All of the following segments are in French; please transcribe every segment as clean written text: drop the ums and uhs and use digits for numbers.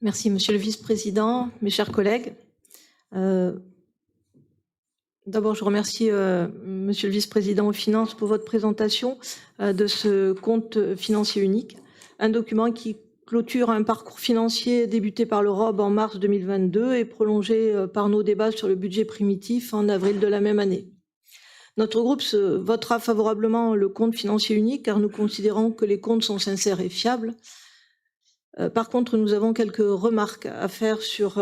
Merci, Monsieur le Vice-président, mes chers collègues. D'abord, je remercie Monsieur le Vice-président aux Finances pour votre présentation de ce compte financier unique, un document qui clôture un parcours financier débuté par le ROB en mars 2022 et prolongé par nos débats sur le budget primitif en avril de la même année. Notre groupe votera favorablement le compte financier unique car nous considérons que les comptes sont sincères et fiables. Par contre, nous avons quelques remarques à faire sur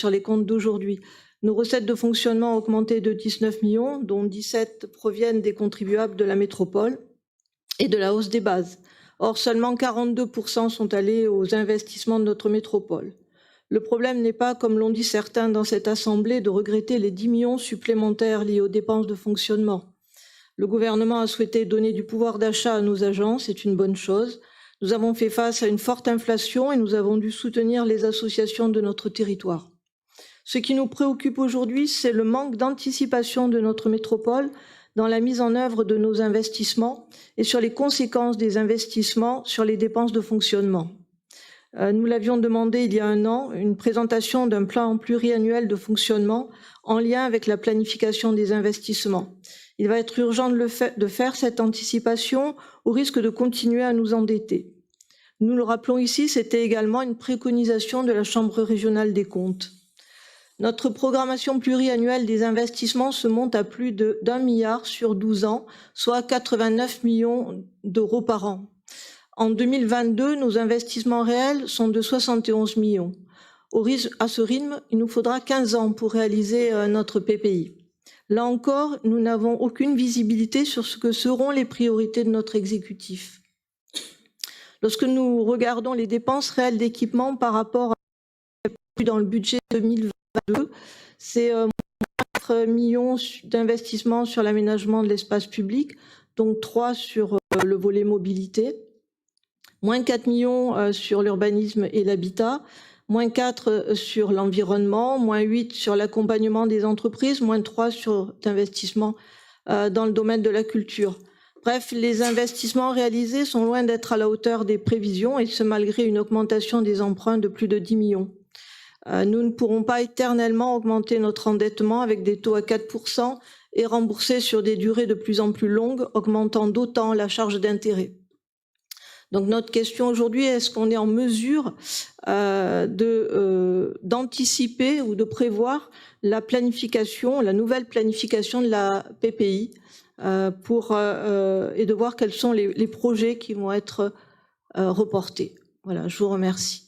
les comptes d'aujourd'hui. Nos recettes de fonctionnement ont augmenté de 19 millions, dont 17 proviennent des contribuables de la métropole et de la hausse des bases. Or, seulement 42% sont allés aux investissements de notre métropole. Le problème n'est pas, comme l'ont dit certains dans cette assemblée, de regretter les 10 millions supplémentaires liés aux dépenses de fonctionnement. Le gouvernement a souhaité donner du pouvoir d'achat à nos agents, c'est une bonne chose. Nous avons fait face à une forte inflation et nous avons dû soutenir les associations de notre territoire. Ce qui nous préoccupe aujourd'hui, c'est le manque d'anticipation de notre métropole dans la mise en œuvre de nos investissements et sur les conséquences des investissements sur les dépenses de fonctionnement. Nous l'avions demandé il y a un an, une présentation d'un plan pluriannuel de fonctionnement en lien avec la planification des investissements. Il va être urgent de faire cette anticipation au risque de continuer à nous endetter. Nous le rappelons ici, c'était également une préconisation de la Chambre régionale des comptes. Notre programmation pluriannuelle des investissements se monte à plus d'1 milliard sur 12 ans, soit 89 millions d'euros par an. En 2022, nos investissements réels sont de 71 millions. À ce rythme, il nous faudra 15 ans pour réaliser notre PPI. Là encore, nous n'avons aucune visibilité sur ce que seront les priorités de notre exécutif. Lorsque nous regardons les dépenses réelles d'équipement par rapport à ce qui est prévu dans le budget 2022, c'est 4 millions d'investissements sur l'aménagement de l'espace public, donc 3 sur le volet mobilité, moins 4 millions sur l'urbanisme et l'habitat, moins 4 sur l'environnement, moins 8 sur l'accompagnement des entreprises, moins 3 sur d'investissements dans le domaine de la culture. Bref, les investissements réalisés sont loin d'être à la hauteur des prévisions et ce malgré une augmentation des emprunts de plus de 10 millions. Nous ne pourrons pas éternellement augmenter notre endettement avec des taux à 4% et rembourser sur des durées de plus en plus longues, augmentant d'autant la charge d'intérêt. Donc notre question aujourd'hui, est-ce qu'on est en mesure d'anticiper ou de prévoir la planification, la nouvelle planification de la PPI et de voir quels sont les projets qui vont être reportés. Voilà, je vous remercie.